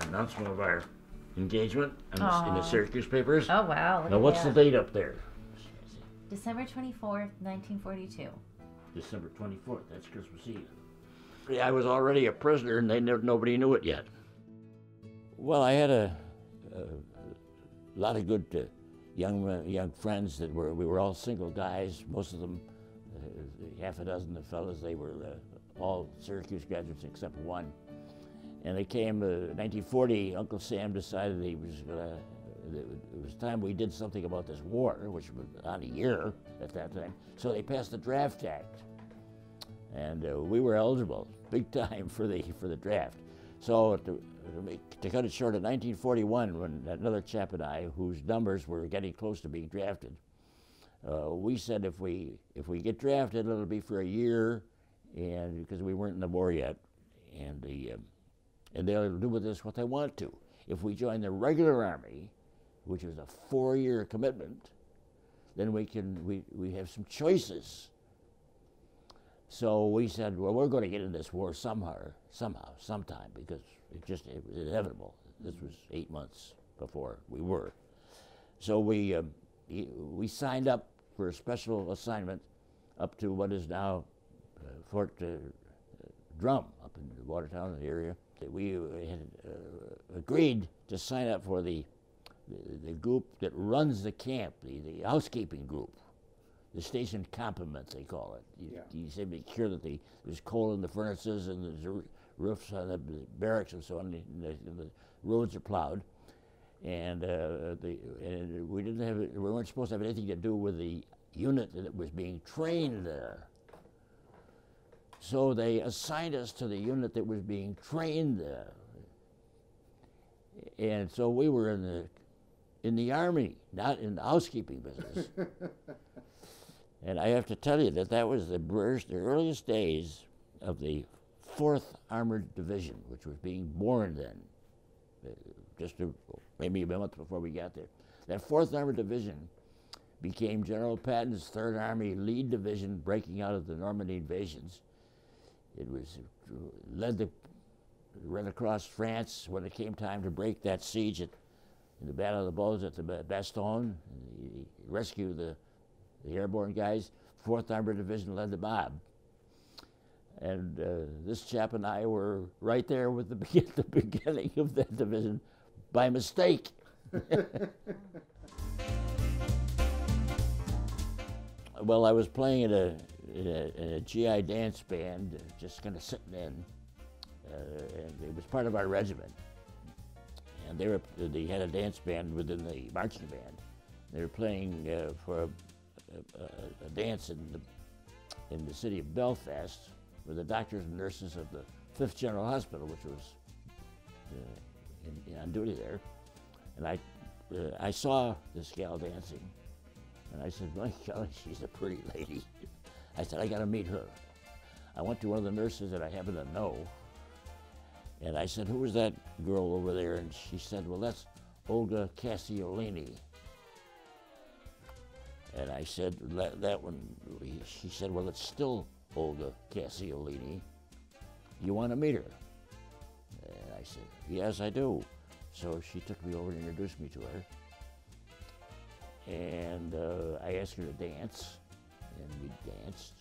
announcement of our engagement in the Syracuse papers. Oh, wow. Now, what's the date up there? December 24th, 1942. December 24th. That's Christmas Eve. Yeah, I was already a prisoner, and nobody knew it yet. Well, I had a lot of good young friends that we were all single guys. Most of them, half a dozen of fellas, they were all Syracuse graduates except one. And they came in 1940. Uncle Sam decided it was time we did something about this war, which was on a year at that time. So they passed the Draft Act, and we were eligible big time for the draft. So to cut it short, in 1941, when another chap and I, whose numbers were getting close to being drafted, we said if we get drafted, it'll be for a year, and because we weren't in the war yet, and they'll do with us what they want to. If we join the regular army, which was a 4-year commitment, then we have some choices. So we said, well, we're going to get in this war somehow, sometime, because it was inevitable. This was 8 months before we were. So we signed up for a special assignment up to what is now Fort Drum, up in the Watertown area. We had agreed to sign up for the group that runs the camp, the housekeeping group, the station complement, they call it. You say make sure that there's coal in the furnaces and there's roofs on the barracks and so on, and the roads are plowed. And we weren't supposed to have anything to do with the unit that was being trained there. So they assigned us to the unit that was being trained there. And so we were in the Army, not in the housekeeping business. And I have to tell you that was the earliest days of the 4th Armored Division, which was being born then, maybe a month before we got there. That 4th Armored Division became General Patton's 3rd Army lead division, breaking out of the Normandy invasions. It was led across France when it came time to break that siege in the Battle of the Bulge at the Bastogne. He rescued the airborne guys. 4th Armored Division led the mob. And this chap and I were right there with the beginning of that division by mistake. Well, I was playing in a GI dance band, just kind of sitting in, and it was part of our regiment. And they had a dance band within the marching band. They were playing for a dance in the city of Belfast with the doctors and nurses of the 5th General Hospital, which was on duty there. And I saw this gal dancing, and I said, my golly, she's a pretty lady. I said, I got to meet her. I went to one of the nurses that I happen to know, and I said, who was that girl over there? And she said, well, that's Olga Cassiolini. And I said, that one, she said, well, it's still Olga Cassiolini. You want to meet her? And I said, yes, I do. So she took me over and introduced me to her. And I asked her to dance, and we danced,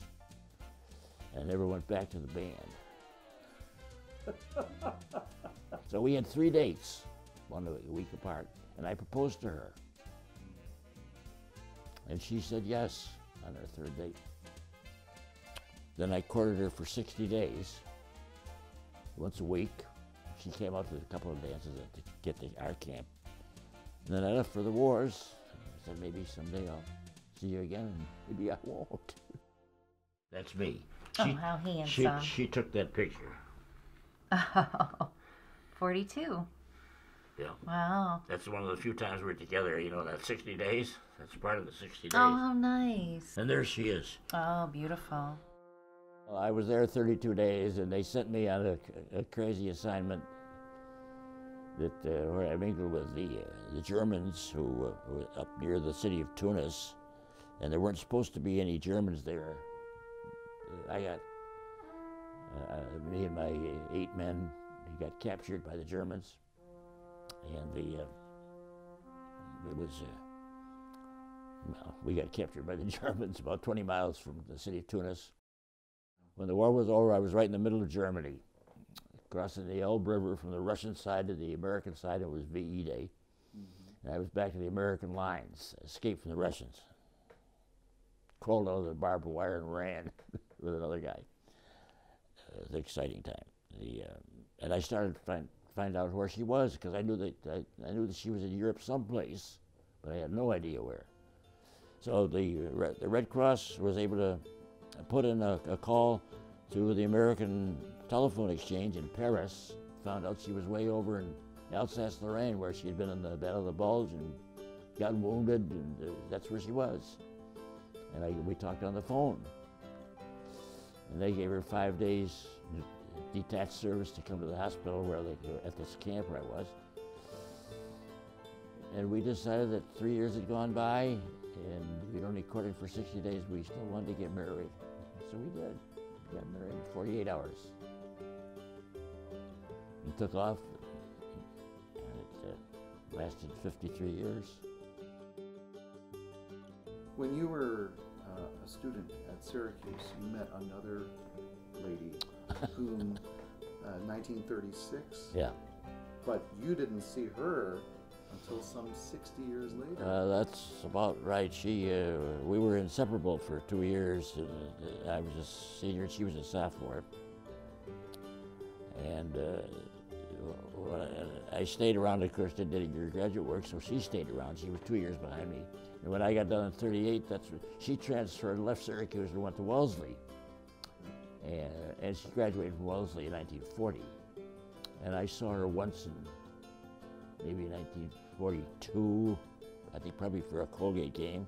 and never went back to the band. So we had 3 dates, one a week apart, and I proposed to her. And she said yes on our 3rd date. Then I courted her for 60 days, once a week. She came out to a couple of dances at our camp. And then I left for the wars. I said, maybe someday I'll see you again, and maybe I won't. That's me. How handsome. She took that picture. Oh, 42. Yeah. Wow. That's one of the few times we're together, that 60 days. That's part of the 60 days. Oh, how nice. And there she is. Oh, beautiful. Well, I was there 32 days, and they sent me on a crazy assignment where I mingled with the Germans who were up near the city of Tunis, and there weren't supposed to be any Germans there. Me and my 8 men got captured by the Germans, And it was, well, we got captured by the Germans about 20 miles from the city of Tunis. When the war was over, I was right in the middle of Germany, crossing the Elbe River from the Russian side to the American side. It was VE Day. And I was back to the American lines, escaped from the Russians. Crawled out of the barbed wire and ran with another guy. It was an exciting time. And I started to find out where she was, because I knew that she was in Europe someplace, but I had no idea where. So the Red Cross was able to put in a call to the American telephone exchange in Paris. Found out she was way over in Alsace-Lorraine, where she had been in the Battle of the Bulge and got wounded, and that's where she was. And we talked on the phone. And they gave her 5 days detached service to come to the hospital at this camp where I was. And we decided that 3 years had gone by and we'd only courted for 60 days. We still wanted to get married. So we did. We got married in 48 hours. And took off, and it lasted 53 years. When you were a student at Syracuse, you met another lady whom 1936. Yeah. But you didn't see her until some 60 years later. That's about right. We were inseparable for 2 years. I was a senior and she was a sophomore. And I stayed around, of course, did your graduate work, so she stayed around. She was 2 years behind me. And when I got done in 38, she transferred, left Syracuse and went to Wellesley. And she graduated from Wellesley in 1940. And I saw her once in maybe 1942, I think probably for a Colgate game.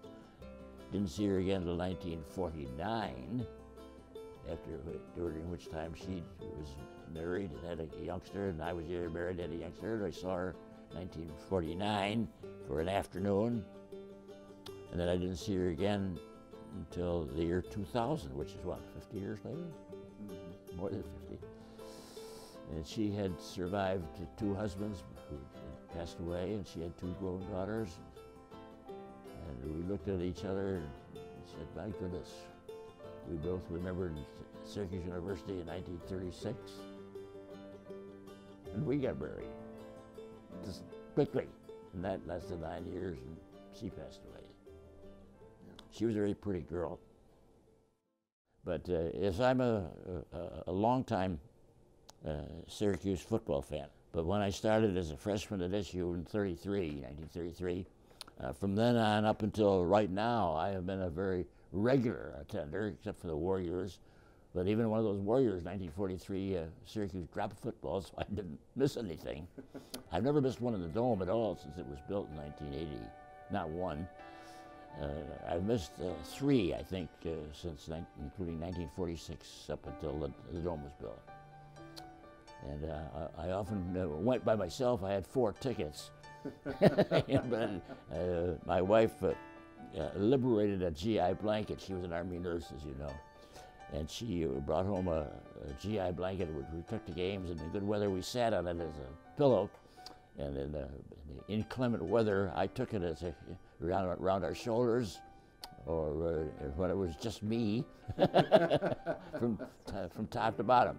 Didn't see her again until 1949, during which time she was married and had a youngster, and I was either married and had a youngster. And I saw her in 1949 for an afternoon, and then I didn't see her again until the year 2000, which is what, 50 years later? Mm-hmm. More than 50. And she had survived 2 husbands who had passed away, and she had 2 grown daughters. And we looked at each other and said, my goodness, we both remembered Syracuse University in 1936. And we got married, just quickly. And that lasted 9 years, and she passed away. She was a very pretty girl. But as I'm a long-time Syracuse football fan, but when I started as a freshman at SU in 1933, from then on up until right now, I have been a very regular attender, except for the Warriors. But even one of those Warriors, 1943, Syracuse dropped football, so I didn't miss anything. I've never missed one in the Dome at all since it was built in 1980, not one. I've missed 3, I think, since including 1946 up until the Dome was built. And I often went by myself. I had 4 tickets. But my wife liberated a GI blanket. She was an Army nurse, as you know. And she brought home a GI blanket. We took the games, and in good weather, we sat on it as a pillow. And in the inclement weather, I took it as around our shoulders, or when it was just me, from top to bottom.